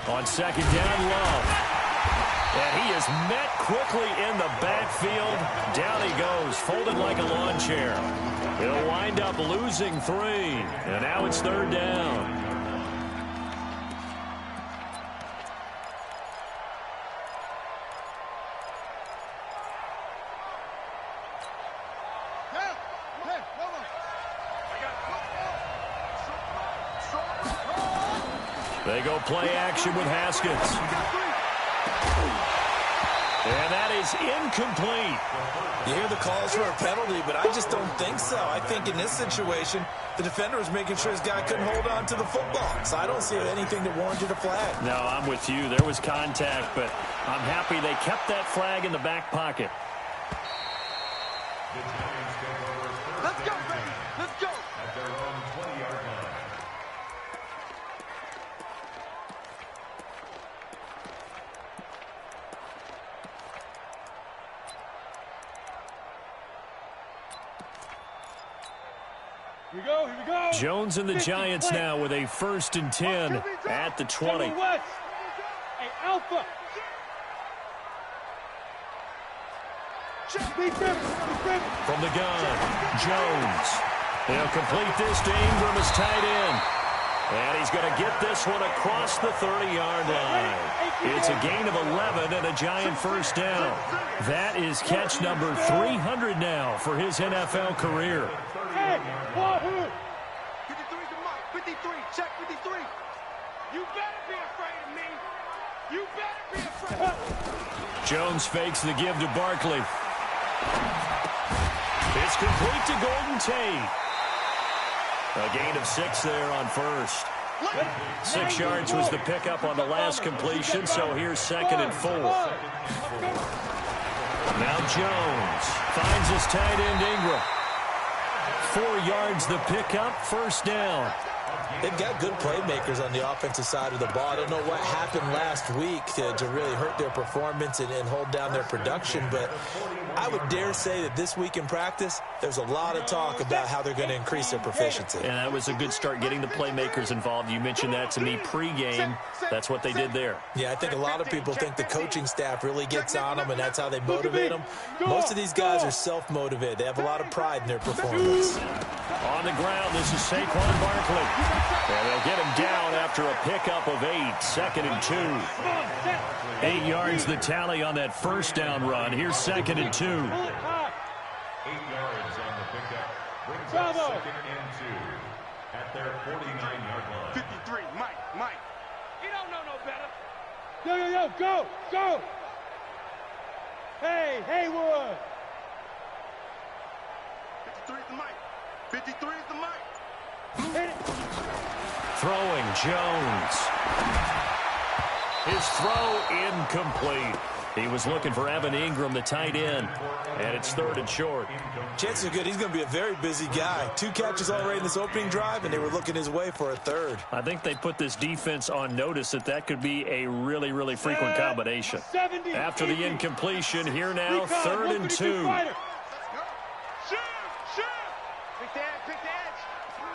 On second down, Love. And he is met quickly in the backfield. Down he goes, folded like a lawn chair. He'll wind up losing 3. And now it's third down. They go play action with Haskins. And that is incomplete. You hear the calls for a penalty, but I just don't think so. I think in this situation, the defender was making sure his guy couldn't hold on to the football. So I don't see anything that warranted a flag. No, I'm with you. There was contact, but I'm happy they kept that flag in the back pocket. Let's go, baby. Let's go. At their own 20-yard line. Here we go. Jones and the Giants now with a 1st and 10 at the 20. Hey, Alpha. From the gun, Jones. He'll complete this to Ingram as tight end. And he's going to get this one across the 30-yard line. It's a gain of 11 and a Giant first down. That is catch number 300 now for his NFL career. Hey, Wahoo! 53's the mark. 53. Check 53. You better be afraid of me. You better be afraid. Jones fakes the give to Barkley. It's complete to Golden Tate. A gain of 6 there on first. 6 yards was the pickup on the last completion, so here's 2nd and 4. Now Jones finds his tight end Ingram. 4 yards the pickup, first down. They've got good playmakers on the offensive side of the ball. I don't know what happened last week to really hurt their performance and hold down their production, but I would dare say that this week in practice, there's a lot of talk about how they're going to increase their proficiency. And that was a good start getting the playmakers involved. You mentioned that to me pregame. That's what they did there. Yeah, I think a lot of people think the coaching staff really gets on them, and that's how they motivate them. Most of these guys are self-motivated. They have a lot of pride in their performance. On the ground, this is Saquon Barkley. And they'll get him down after a pickup of 8, 2nd and 2. 8 yards the tally on that first down run. Here's 2nd and 2. 8 yards on the pickup. Brings up 2nd and 2 at their 49-yard line. 53. Mike. He don't know no better. Yo, go. Hey, Haywood. 53 is the mic. 53 is the mic. Hit it. Throwing Jones. His throw incomplete. He was looking for Evan Ingram, the tight end, and it's 3rd and short. Chances are good. He's going to be a very busy guy. 2 catches already in this opening drive, and they were looking his way for a 3rd. I think they put this defense on notice that could be a really, really frequent combination. After the incompletion, here now, 3rd and 2. Quick the edge.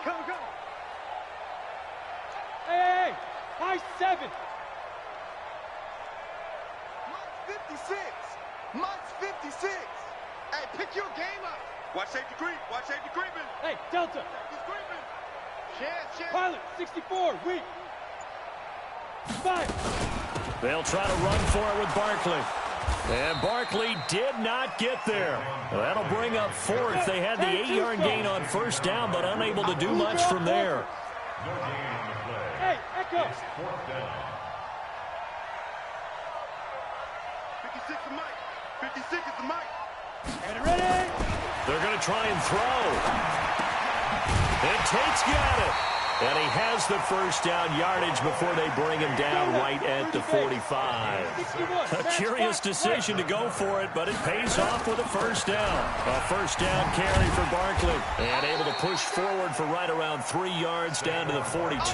Go. Hey, high 7. Mike's 56. Hey, pick your game up. Watch safety creeping. Hey, Delta. Safety's creeping. Chance. Pilot, 64, weak. 5. They'll try to run for it with Barkley. And Barkley did not get there. Well, that'll bring up 4th. They had the 8-yard gain on first down, but unable to do much from there. Hey, Echo. 4th down. 56 is Mike. 56 is the Mike. Get it ready. They're going to try and throw. And Tate's got it. And he has the first down yardage before they bring him down right at the 45. A curious decision to go for it, but it pays off with a first down. A first down carry for Barkley. And able to push forward for right around 3 yards down to the 42.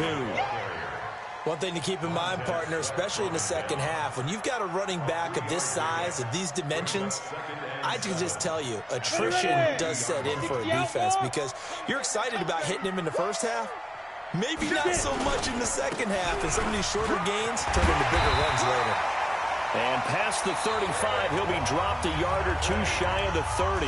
One thing to keep in mind, partner, especially in the second half, when you've got a running back of this size, of these dimensions, I can just tell you, attrition does set in for a defense because you're excited about hitting him in the first half. Maybe not so much in the second half, and some of these shorter gains turn into bigger runs later. And past the 35, he'll be dropped a yard or two shy of the 30.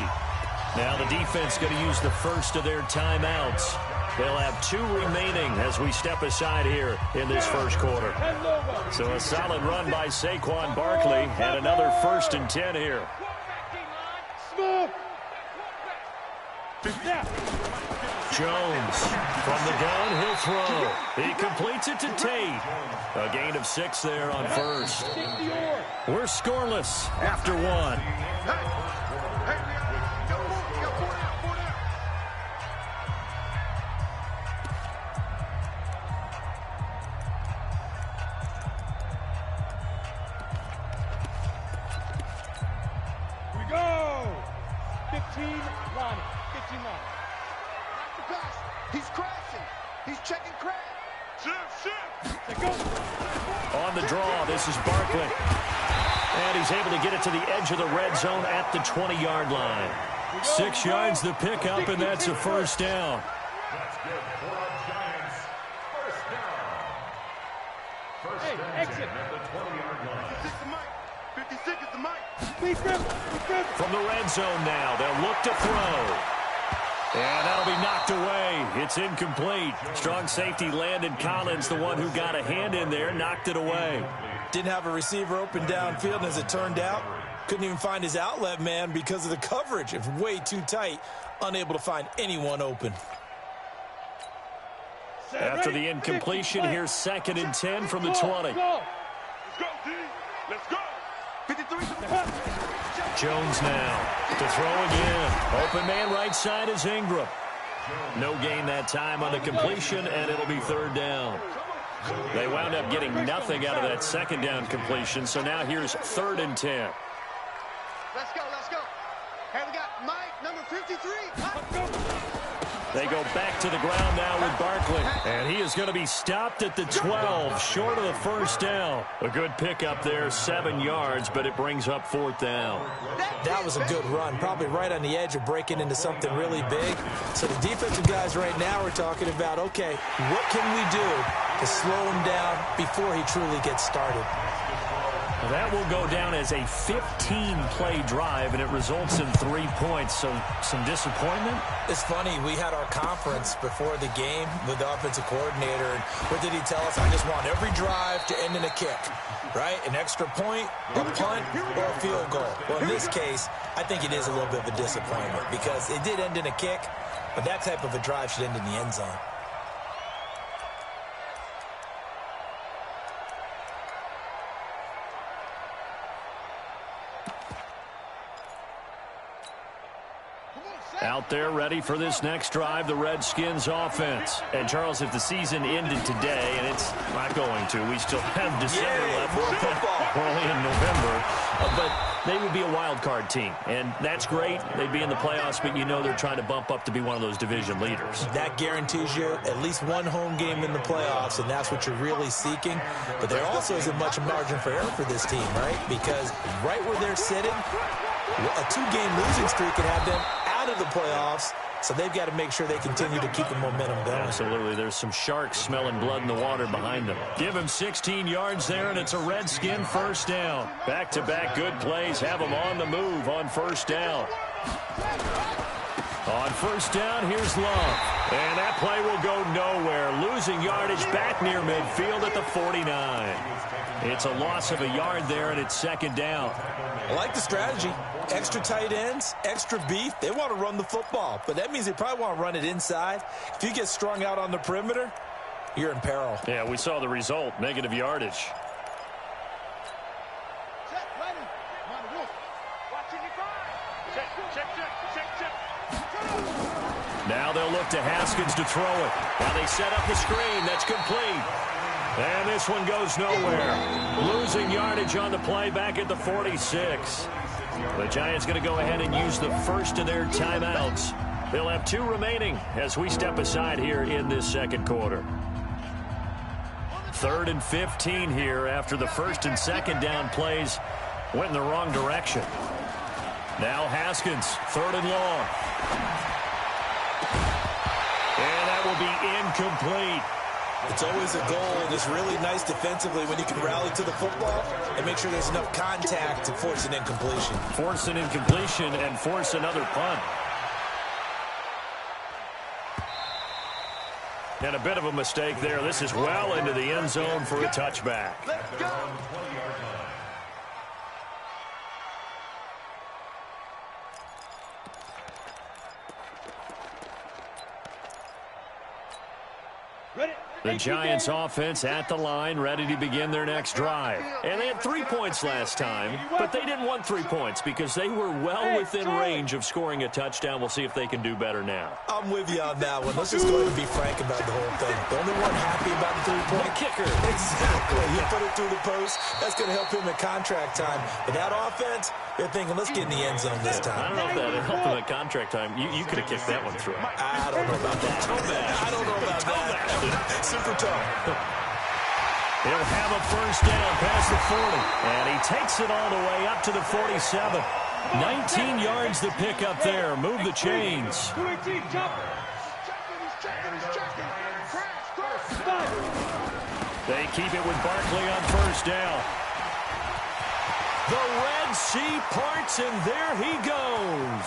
Now the defense going to use the first of their timeouts. They'll have 2 remaining as we step aside here in this first quarter. So a solid run by Saquon Barkley and another 1st and 10 here. Jones from the gun, he'll throw. He completes it to Tate. A gain of 6 there on first. We're scoreless after 1. We go! 15 line. 15 line. He's crashing. He's checking crash. On the draw, this is Barkley. And he's able to get it to the edge of the red zone at the 20-yard line. 6 yards the pickup, and that's a first down. That's good for our Giants. First down. First down exit. at the 20-yard line. 56 the mic. 56 is the mic. Please grip. From the red zone now, they'll look to throw. And that'll be knocked away. It's incomplete. Strong safety Landon Collins, the one who got a hand in there, knocked it away. Didn't have a receiver open downfield, and as it turned out, couldn't even find his outlet man because of the coverage. It's way too tight, unable to find anyone open. After the incompletion, here's 2nd and 10 from the 20. Let's go, D. Let's go. 53. Jones now to throw again. Open man right side is Ingram. No gain that time on the completion, and it'll be 3rd down. They wound up getting nothing out of that 2nd down completion, so now here's 3rd and 10. Let's go. Hey, we got Mike, number 53. They go back to the ground now with Barkley. And he is going to be stopped at the 12, short of the first down. A good pickup there, 7 yards, but it brings up 4th down. That was a good run, probably right on the edge of breaking into something really big. So the defensive guys right now are talking about, okay, what can we do to slow him down before he truly gets started? That will go down as a 15-play drive, and it results in 3 points. So some disappointment? It's funny, we had our conference before the game with the offensive coordinator, and what did he tell us? I just want every drive to end in a kick, right? An extra point, a punt, or a field goal. Well, in this case, I think it is a little bit of a disappointment because it did end in a kick, but that type of a drive should end in the end zone. Out there ready for this next drive, the Redskins offense. And, Charles, if the season ended today, and it's not going to, we still have December left. We're only in November. But they would be a wild card team, and that's great. They'd be in the playoffs, but you know they're trying to bump up to be one of those division leaders. That guarantees you at least one home game in the playoffs, and that's what you're really seeking. But there also isn't much margin for error for this team, right? Because right where they're sitting, a 2-game losing streak could have them out of the playoffs, so they've got to make sure they continue to keep the momentum going. Absolutely. There's some sharks smelling blood in the water behind them. Give him 16 yards there, and it's a Redskin first down. Back-to-back good plays have them on the move on first down. On first down, here's Love. And that play will go nowhere. Losing yardage back near midfield at the 49. It's a loss of a yard there, and it's 2nd down. I like the strategy. Extra tight ends, extra beef. They want to run the football, but that means they probably want to run it inside. If you get strung out on the perimeter, you're in peril. Yeah, we saw the result, negative yardage. Now they'll look to Haskins to throw it. Now they set up the screen. That's complete. And this one goes nowhere. Losing yardage on the play back at the 46. The Giants going to go ahead and use the first of their timeouts. They'll have 2 remaining as we step aside here in this second quarter. 3rd and 15 here after the 1st and 2nd down plays went in the wrong direction. Now Haskins, 3rd and long. And that will be incomplete. It's always a goal, and it's really nice defensively when you can rally to the football and make sure there's enough contact to force an incompletion. Force an incompletion and force another punt. And a bit of a mistake there. This is well into the end zone for a touchback. Let's go. The Giants offense at the line, ready to begin their next drive. And they had 3 points last time, but they didn't want 3 points because they were well within range of scoring a touchdown. We'll see if they can do better now. I'm with you on that one. Let's just go ahead and be frank about the whole thing. The only one happy about the 3-point kicker. Exactly. He put it through the post. That's going to help him at contract time. But that offense, they're thinking, let's get in the end zone this time. I don't know if that helped him at contract time. You could have kicked that one through. I don't know about that. I don't know about that. Super tough. He'll have a 1st down past the 40. And he takes it all the way up to the 47. 19 yards to pick up there. Move the chains. They keep it with Barkley on 1st down. The Red Sea parts, and there he goes.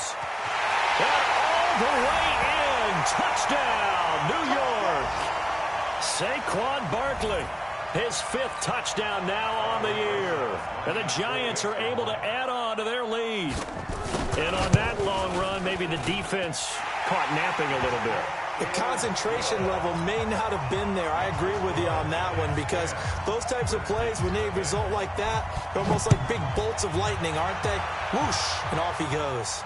And all the way in. Touchdown, New York. Saquon Barkley, his 5th touchdown now on the year. And the Giants are able to add on to their lead. And on that long run, maybe the defense caught napping a little bit. The concentration level may not have been there. I agree with you on that one because those types of plays, when they result like that, they're almost like big bolts of lightning, aren't they? Whoosh, and off he goes.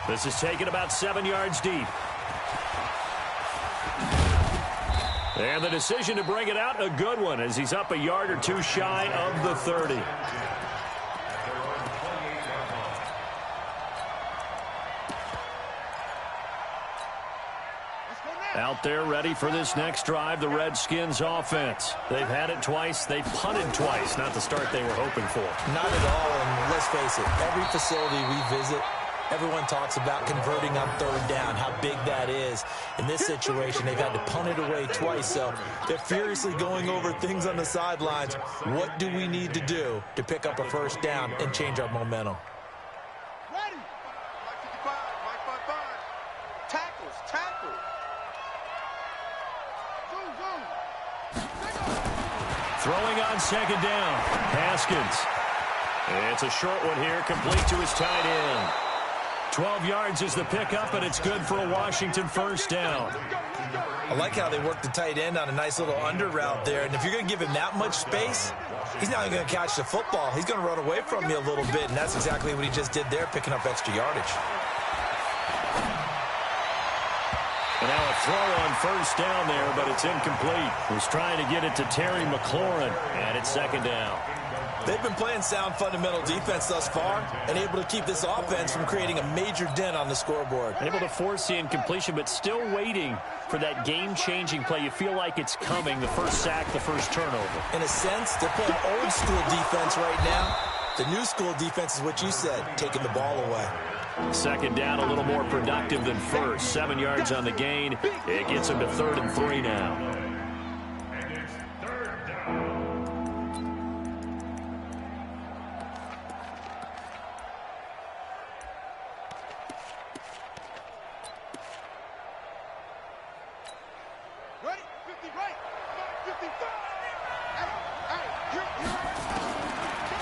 This is taken about 7 yards deep. And the decision to bring it out, a good one, as he's up a yard or two shy of the 30. Out there ready for this next drive, the Redskins offense. They've had it twice. They've punted twice. Not the start they were hoping for. Not at all, and let's face it, every facility we visit, everyone talks about converting on 3rd down, how big that is. In this situation, they've had to punt it away twice, so they're furiously going over things on the sidelines. What do we need to do to pick up a 1st down and change our momentum? Ready. Mike 55, Mike 55. Tackles, tackle. Throwing on 2nd down. Haskins. It's a short one here, complete to his tight end. 12 yards is the pickup, and it's good for a Washington 1st down. I like how they work the tight end on a nice little under route there. And if you're going to give him that much space, he's not going to catch the football. He's going to run away from you a little bit, and that's exactly what he just did there, picking up extra yardage. And now a throw on 1st down there, but it's incomplete. He's trying to get it to Terry McLaurin, and it's 2nd down. They've been playing sound fundamental defense thus far and able to keep this offense from creating a major dent on the scoreboard. Able to force the incompletion, but still waiting for that game-changing play. You feel like it's coming, the 1st sack, the 1st turnover. In a sense, they're playing old-school defense right now. The new school defense is what you said, taking the ball away. 2nd down, a little more productive than 1st. 7 yards on the gain. It gets him to 3rd and 3 now. Ready? 50 right. 55.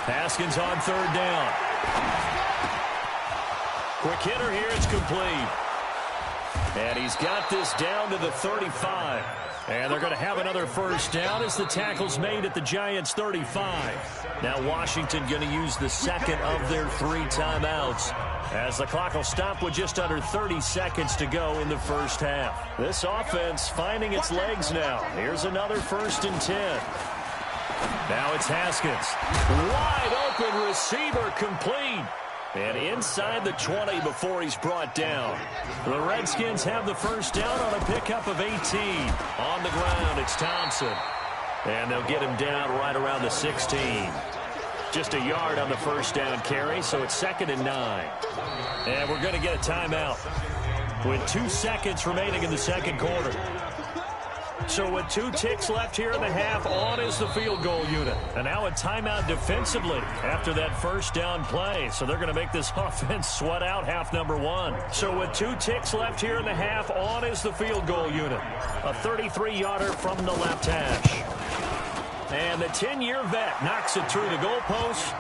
Haskins on 3rd down. Quick hitter here, it's complete. And he's got this down to the 35. And they're going to have another 1st down as the tackle's made at the Giants' 35. Now Washington going to use the 2nd of their 3 timeouts, as the clock will stop with just under 30 seconds to go in the 1st half. This offense finding its legs now. Here's another 1st and 10. Now it's Haskins. Wide open receiver, complete. And inside the 20 before he's brought down. The Redskins have the 1st down on a pickup of 18. On the ground, it's Thompson. And they'll get him down right around the 16. Just a yard on the first down carry, so it's 2nd and 9. And we're going to get a timeout with 2 seconds remaining in the second quarter. So with 2 ticks left here in the half, on is the field goal unit. And now a timeout defensively after that first down play. So they're going to make this offense sweat out half number 1. So with 2 ticks left here in the half, on is the field goal unit. A 33-yarder from the left hash. And the 10-year vet knocks it through the goalpost.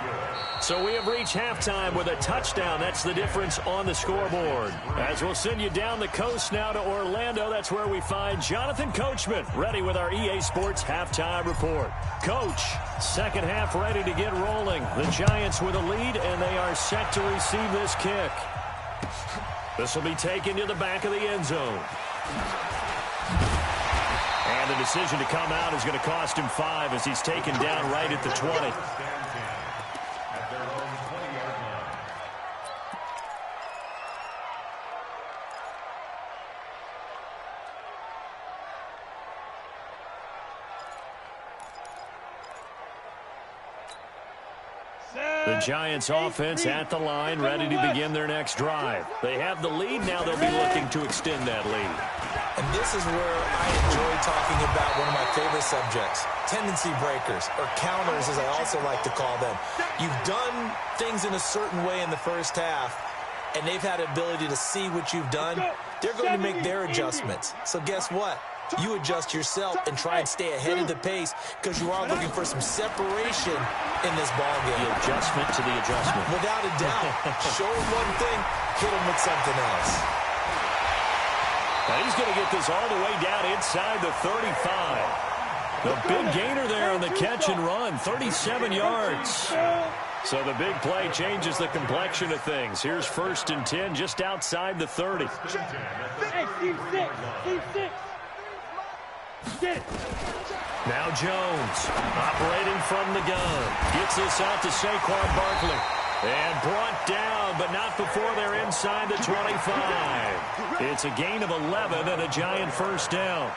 So we have reached halftime with a touchdown. That's the difference on the scoreboard. As we'll send you down the coast now to Orlando, that's where we find Jonathan Coachman ready with our EA Sports halftime report. Coach, second half ready to get rolling. The Giants with a lead, and they are set to receive this kick. This will be taken to the back of the end zone. And the decision to come out is going to cost him 5 as he's taken down right at the 20. The Giants offense at the line, ready to begin their next drive. They have the lead. Now they'll be looking to extend that lead. And this is where I enjoy talking about one of my favorite subjects, tendency breakers, or counters as I also like to call them. You've done things in a certain way in the first half, and they've had the ability to see what you've done. They're going to make their adjustments. So guess what? You adjust yourself and try and stay ahead of the pace because you are looking for some separation in this ballgame. The adjustment to the adjustment. Without a doubt. Show him one thing, hit him with something else. Now he's going to get this all the way down inside the 35. The big gainer there on the catch and run, 37 yards. So the big play changes the complexion of things. Here's 1st and 10 just outside the 30. Hey, Steve 6. Steve 6. Get it. Now Jones operating from the gun. Gets this out to Saquon Barkley. And brought down, but not before they're inside the 25. It's a gain of 11 and a Giant first down.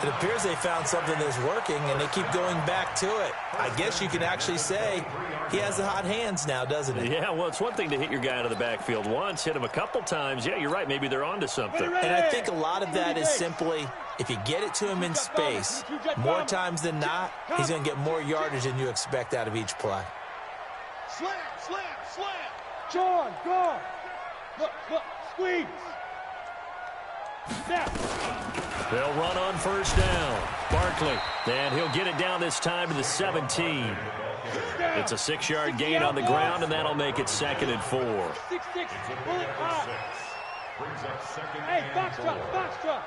It appears they found something that's working, and they keep going back to it. I guess you can actually say he has the hot hands now, doesn't he? Yeah, well, it's one thing to hit your guy out of the backfield once, hit him a couple times. Yeah, you're right. Maybe they're onto something. And I think a lot of that is simply if you get it to him in space, more times than not, he's going to get more yardage than you expect out of each play. Slam, slam, slam. John, go. Look, squeeze. Snap. They'll run on first down. Barkley, and he'll get it down this time to the 17. It's a 6-yard gain on the ground, and that'll make it 2nd and 4. 6-6, bullet hot. Hey, box truck.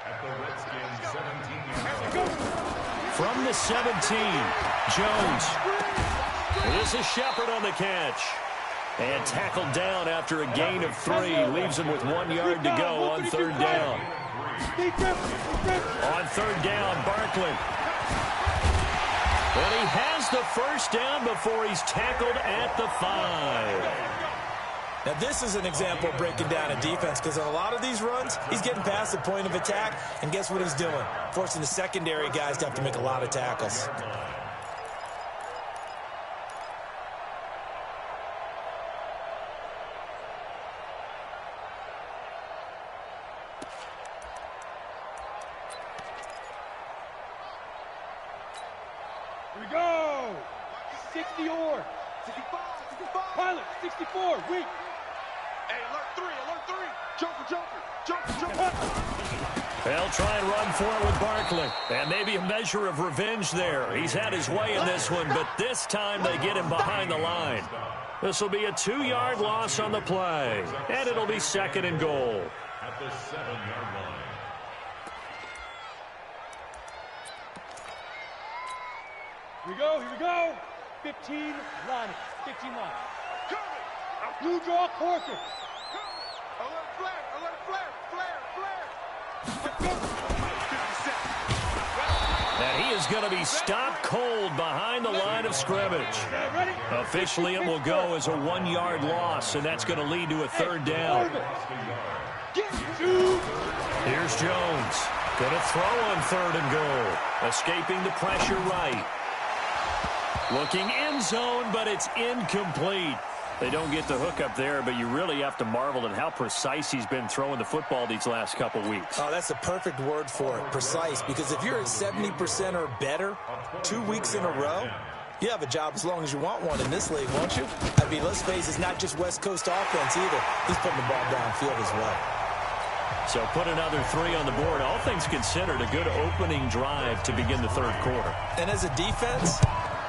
At the Redskins 17-yard line. From the 17, Jones. This is Shepard on the catch. And tackled down after a gain of 3. Leaves him with 1 yard to go on 3rd down. On 3rd down, Barkley. And he has the first down before he's tackled at the 5. Now, this is an example of breaking down a defense because on a lot of these runs, he's getting past the point of attack, and guess what he's doing? Forcing the secondary guys to have to make a lot of tackles. Here we go. 60-yard. 65. Pilot, 64. Weak. Hey, alert 3. Jumper. They'll try and run for it with Barkley. And maybe a measure of revenge there. He's had his way in this one, but this time they get him behind the line. This will be a 2-yard loss on the play. And it'll be 2nd and goal. At the 7-yard line. Here we go. 15 line. Blue draw Corker. And he is going to be stopped cold behind the line of scrimmage. Officially, it will go as a 1-yard loss, and that's going to lead to a 3rd down. Here's Jones. Going to throw on 3rd and goal. Escaping the pressure right. Looking end zone, but it's incomplete. They don't get the hook up there, but you really have to marvel at how precise he's been throwing the football these last couple weeks. Oh, that's a perfect word for it, precise, because if you're at 70% or better 2 weeks in a row, you have a job as long as you want one in this league, won't you? I mean, let's face it, it's not just West Coast offense either. He's putting the ball downfield as well. So put another 3 on the board. All things considered, a good opening drive to begin the 3rd quarter. And as a defense,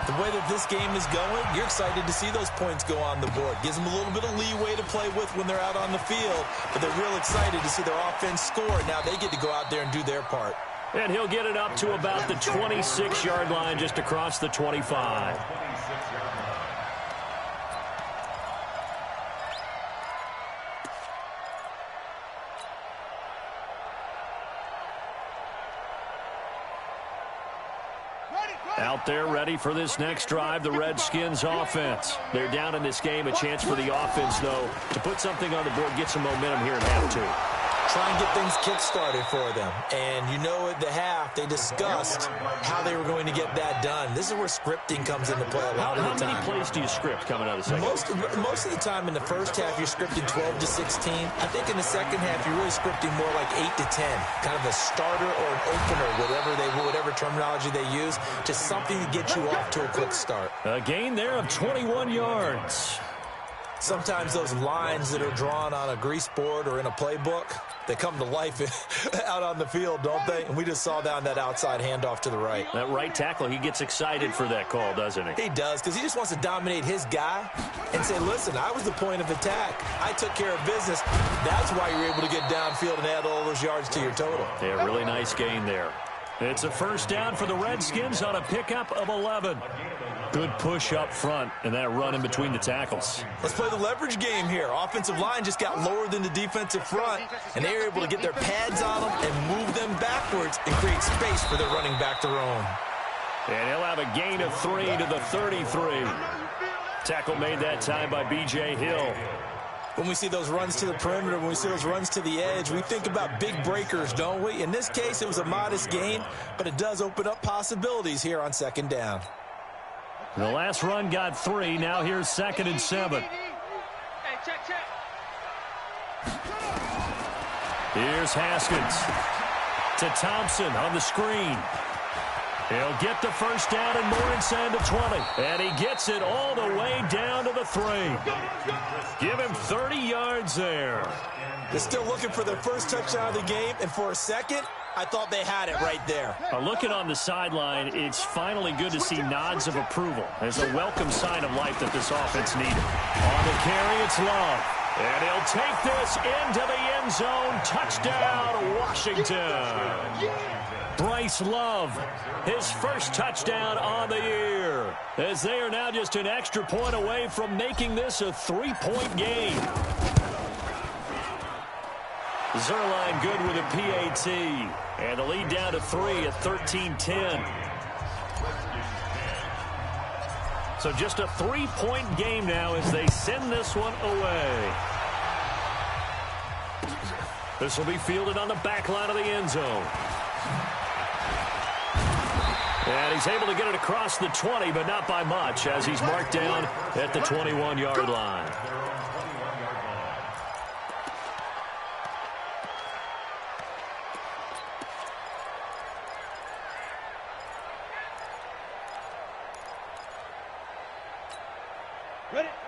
the way that this game is going, you're excited to see those points go on the board. Gives them a little bit of leeway to play with when they're out on the field, but they're real excited to see their offense score. Now they get to go out there and do their part. And he'll get it up to about the 26-yard line, just across the 25. Out there ready for this next drive, the Redskins offense. They're down in this game. A chance for the offense, though, to put something on the board, get some momentum here in half 2. Try and get things kick-started for them. And you know at the half, they discussed how they were going to get that done. This is where scripting comes into play a lot of the time. How many plays do you script coming out of the second? Most of the time in the first half, you're scripting 12 to 16. I think in the second half, you're really scripting more like 8 to 10. Kind of a starter or an opener, whatever terminology they use, just something to get you off to a quick start. A gain there of 21 yards. Sometimes those lines that are drawn on a grease board or in a playbook, they come to life out on the field, don't they? And we just saw down that outside handoff to the right. That right tackle, he gets excited for that call, doesn't he? He does, because he just wants to dominate his guy and say, listen, I was the point of attack. I took care of business. That's why you're able to get downfield and add all those yards to your total. Yeah, really nice gain there. It's a first down for the Redskins on a pickup of 11. Good push up front, and that run in between the tackles. Let's play the leverage game here. Offensive line just got lower than the defensive front, and they were able to get their pads on them and move them backwards and create space for their running back to roam. And he'll have a gain of 3 to the 33. Tackle made that time by B.J. Hill. When we see those runs to the perimeter, when we see those runs to the edge, we think about big breakers, don't we? In this case, it was a modest gain, but it does open up possibilities here on second down. The last run got 3. Now here's 2nd and 7. Here's Haskins to Thompson on the screen. He'll get the first down and more inside the 20. And he gets it all the way down to the 3. Give him 30 yards there. They're still looking for their first touchdown of the game, and for a second, I thought they had it right there. Looking on the sideline, it's finally good to see nods of approval. There's a welcome sign of life that this offense needed. On the carry, it's Love. And he'll take this into the end zone. Touchdown, Washington. Bryce Love, his first touchdown on the year, as they are now just an extra point away from making this a 3-point game. Zerline good with a PAT, and the lead down to 3 at 13-10. So just a 3-point game now as they send this one away. This will be fielded on the back line of the end zone. And he's able to get it across the 20, but not by much, as he's marked down at the 21-yard line.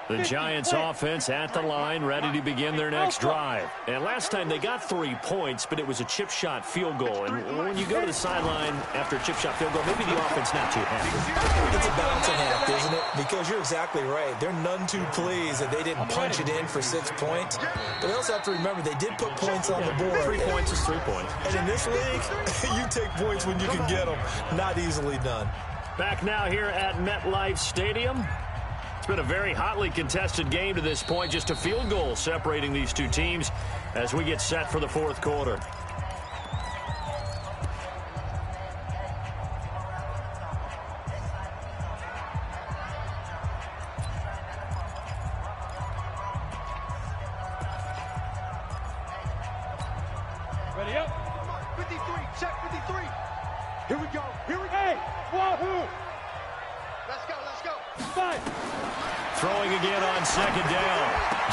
The Giants offense at the line, ready to begin their next drive. And last time they got 3 points, but it was a chip shot field goal. And when you go to the sideline after a chip shot field goal, maybe the offense not too happy. It's a balancing act, isn't it? Because you're exactly right. They're none too pleased that they didn't punch it in for 6 points. But they also have to remember they did put points on the board. 3 points is 3 points. And in this league, you take points when you can get them. Not easily done. Back now here at MetLife Stadium. It's been a very hotly contested game to this point. Just a field goal separating these two teams as we get set for the fourth quarter. Ready up. 53, check 53. Here we go. Here we go. Hey, wahoo. Let's go, let's go. 5. Throwing again on second down.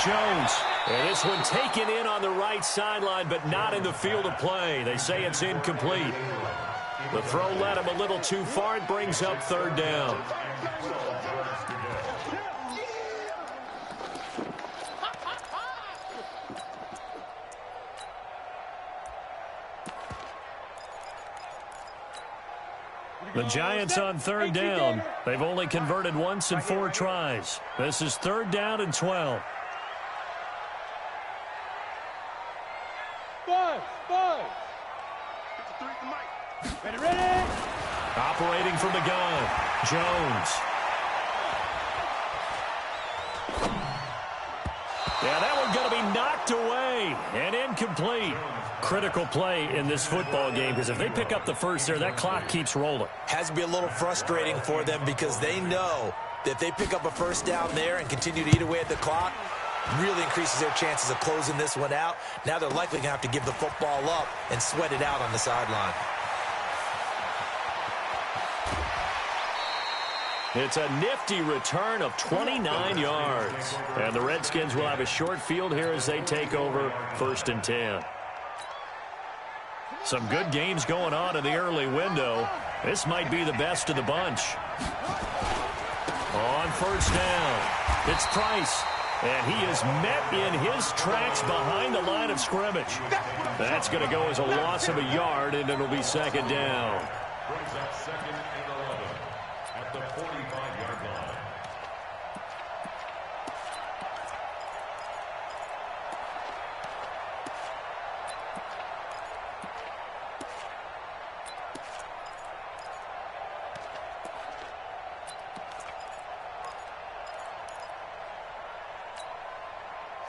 Jones. And this one taken in on the right sideline, but not in the field of play. They say it's incomplete. The throw led him a little too far. It brings up third down. The Giants on third down. They've only converted once in 4 tries. This is third down and 12. 5. 53 to Mike. Ready. Operating from the gun, Jones. Yeah, that one's going to be knocked away and incomplete. Critical play in this football game, because if they pick up the first there, that clock keeps rolling. Has to be a little frustrating for them because they know that if they pick up a first down there and continue to eat away at the clock, really increases their chances of closing this one out. Now they're likely going to have to give the football up and sweat it out on the sideline. It's a nifty return of 29 yards. And the Redskins will have a short field here as they take over 1st and 10. Some good games going on in the early window. This might be the best of the bunch. On first down, it's Price. And he is met in his tracks behind the line of scrimmage. That's going to go as a loss of a yard, and it'll be second down. Brings up 2nd and 11 at the 45-yard line.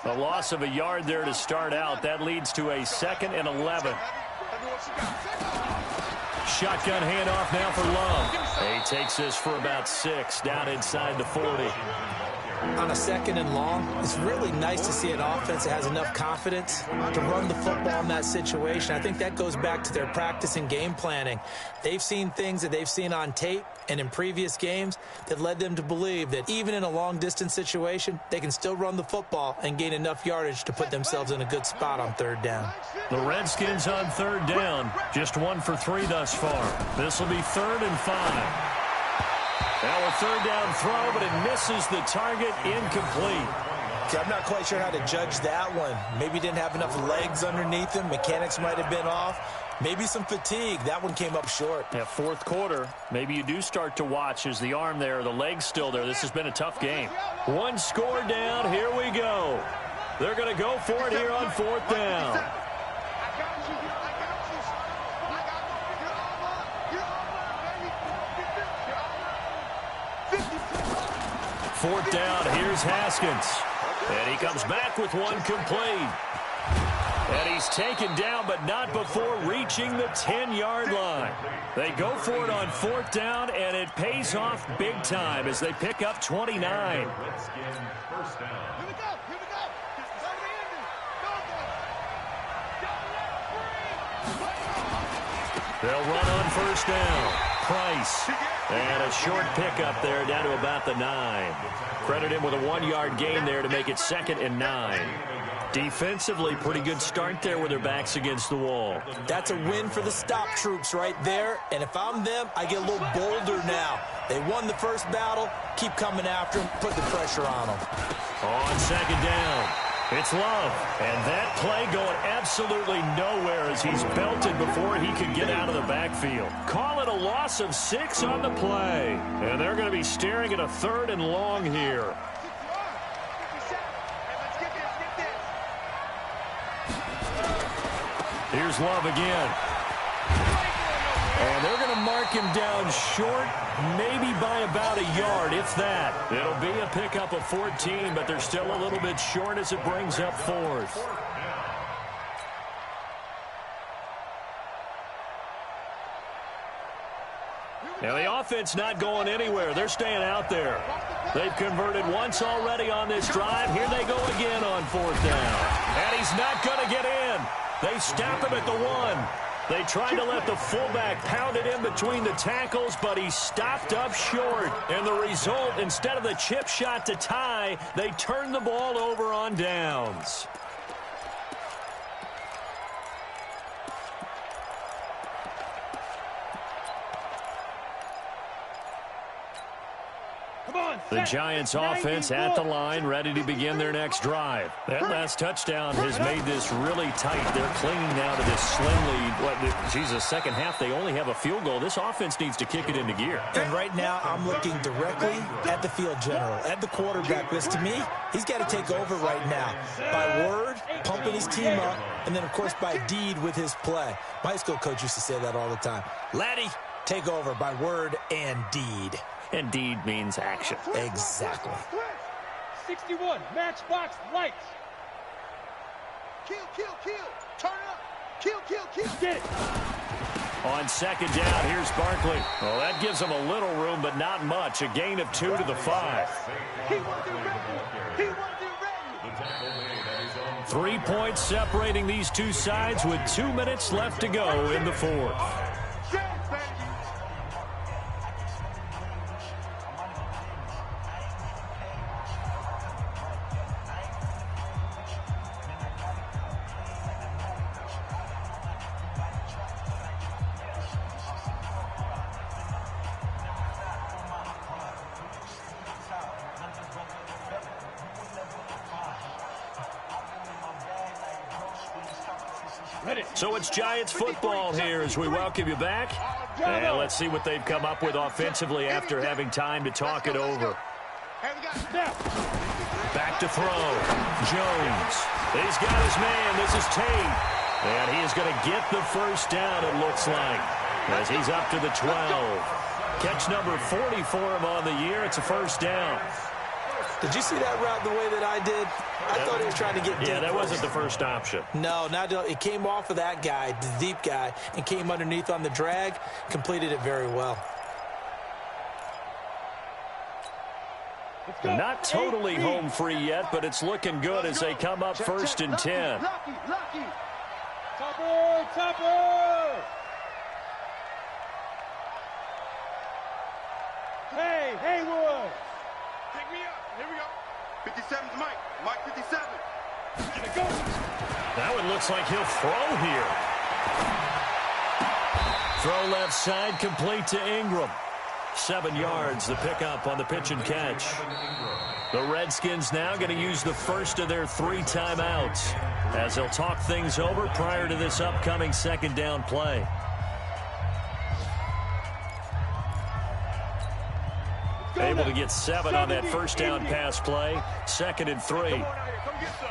A loss of a yard there to start out. That leads to a 2nd and 11. Shotgun handoff now for Love. He takes this for about 6 down inside the 40. On a 2nd and long, it's really nice to see an offense that has enough confidence to run the football in that situation. I think that goes back to their practice and game planning. They've seen things that they've seen on tape and in previous games that led them to believe that even in a long-distance situation, they can still run the football and gain enough yardage to put themselves in a good spot on third down. The Redskins on third down, just 1 for 3 thus far. This will be 3rd and 5. Now a third down throw, but it misses the target, incomplete. I'm not quite sure how to judge that one. Maybe he didn't have enough legs underneath him. Mechanics might have been off. Maybe some fatigue. That one came up short. Yeah, 4th quarter, maybe you do start to watch as the arm there, the leg's still there. This has been a tough game. 1 score down, here we go. They're going to go for it here on 4th down. Fourth down, here's Haskins. And he comes back with one complete. And he's taken down, but not before reaching the 10-yard line. They go for it on 4th down, and it pays off big time as they pick up 29. First down. Here we go. They'll run on first down. Price. And a short pickup there down to about the 9. Credit him with a 1-yard gain there to make it 2nd and 9. Defensively, pretty good start there with their backs against the wall. That's a win for the stop troops right there. And if I'm them, I get a little bolder now. They won the first battle. Keep coming after them. Put the pressure on them. On second down, it's Love. And that play going absolutely nowhere as he's belted before he could get out of the backfield. Call it a loss of 6 on the play. And they're going to be staring at a 3rd and long here. Here's Love again. And they're going to mark him down short, maybe by about a yard, if that. It'll be a pickup of 14, but they're still a little bit short as it brings up 4th. Now the offense not going anywhere. They're staying out there. They've converted once already on this drive. Here they go again on 4th down. And he's not going to get in. They stop him at the 1. They tried to let the fullback pound it in between the tackles, but he stopped up short. And the result, instead of the chip shot to tie, they turned the ball over on downs. The Giants offense at the line, ready to begin their next drive. That last touchdown has made this really tight. They're clinging now to this slim lead. Second half, they only have a field goal. This offense needs to kick it into gear. And right now, I'm looking directly at the field general, at the quarterback. Because to me, he's got to take over right now. By word, pumping his team up, and then, of course, by deed with his play. My high school coach used to say that all the time. Laddie, take over by word and deed. And deed means action. Exactly. 61, matchbox lights. Kill. Turn up. Kill. Get it. On second down, here's Barkley. Well, that gives him a little room, but not much. A gain of 2 to the 5. He wasn't ready. 3 points separating these two sides with 2 minutes left to go in the fourth. So it's Giants football here as we welcome you back. And let's see what they've come up with offensively after having time to talk it over. Back to throw. Jones. He's got his man. This is Tate. And he is going to get the first down, it looks like, as he's up to the 12. Catch number 40 for him on the year. It's a first down. Did you see that route the way that I did? I thought he was trying to get deep. Yeah, that wasn't the first option. No, it came off of that guy, the deep guy, and came underneath on the drag. Completed it very well. Not totally home free yet, but it's looking good as they come up first and 10. Lucky. Topper. Hey, Haywood. Pick me up. Here we go. 57's Mike. Mike 57. Let it go. That one looks like he'll throw here. Throw left side, complete to Ingram. 7 yards, the pickup on the pitch and catch. The Redskins now going to use the first of their 3 timeouts as they'll talk things over prior to this upcoming second down play. Able to get 7 on that first down pass play. 2nd and 3. Come get some.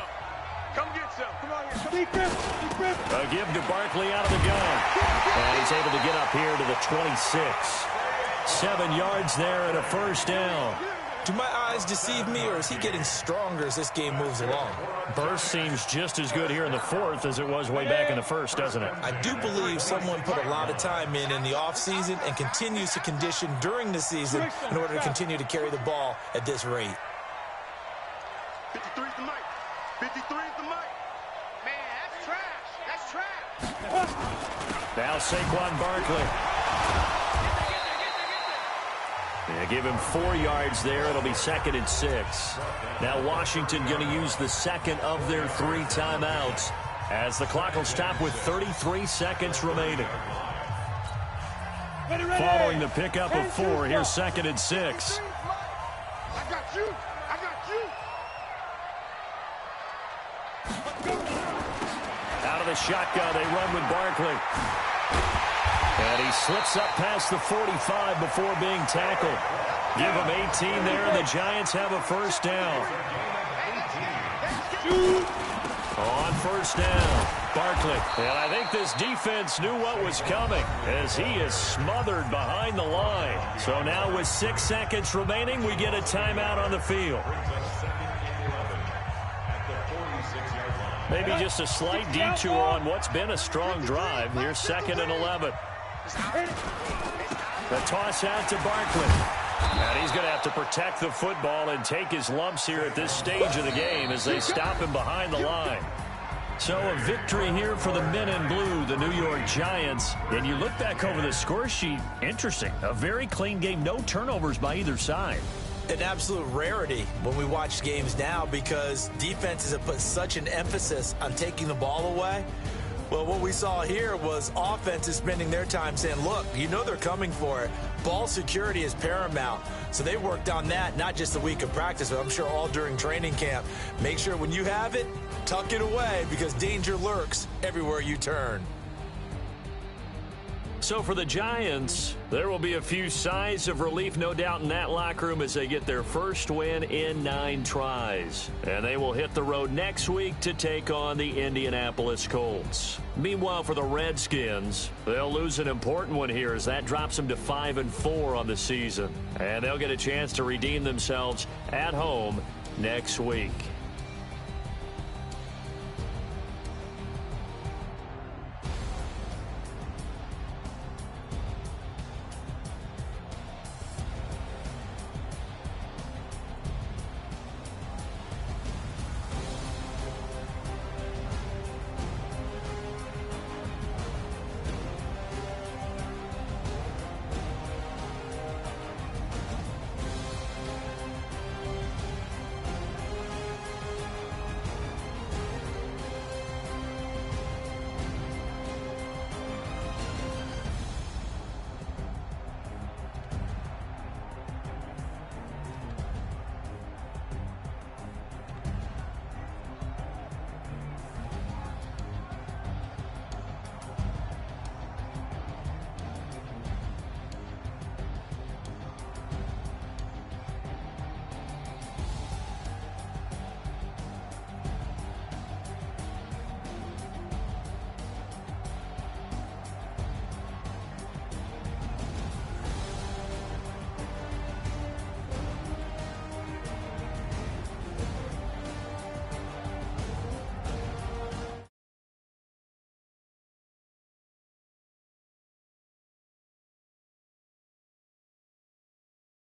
Come on here. A give to Barkley out of the gun. And he's able to get up here to the 26. 7 yards there and a first down. Do my eyes deceive me, or is he getting stronger as this game moves along? Burst seems just as good here in the fourth as it was way back in the first, doesn't it? I do believe someone put a lot of time in the offseason and continues to condition during the season in order to continue to carry the ball at this rate. 53's the mic. 53's the mic. Man, that's trash. That's trash. Now Saquon Barkley. Yeah, give him 4 yards there. It'll be 2nd and 6. Now Washington going to use the second of their 3 timeouts as the clock will stop with 33 seconds remaining. Following the pickup of 4, here's 2nd and 6. I got you. Out of the shotgun, they run with Barkley. And he slips up past the 45 before being tackled. Give him 18 there, and the Giants have a first down. On first down, Barkley. And I think this defense knew what was coming as he is smothered behind the line. So now with 6 seconds remaining, we get a timeout on the field. Maybe just a slight detour on what's been a strong drive. Here's 2nd and 11. The toss out to Barkley. And he's going to have to protect the football and take his lumps here at this stage of the game as they stop him behind the line. So a victory here for the men in blue, the New York Giants. And you look back over the score sheet, interesting. A very clean game, no turnovers by either side. An absolute rarity when we watch games now because defenses have put such an emphasis on taking the ball away. Well, what we saw here was offenses spending their time saying, look, you know they're coming for it. Ball security is paramount. So they worked on that, not just the week of practice, but I'm sure all during training camp. Make sure when you have it, tuck it away because danger lurks everywhere you turn. So for the Giants, there will be a few sighs of relief, no doubt, in that locker room as they get their first win in 9 tries. And they will hit the road next week to take on the Indianapolis Colts. Meanwhile, for the Redskins, they'll lose an important one here as that drops them to 5-4 on the season. And they'll get a chance to redeem themselves at home next week.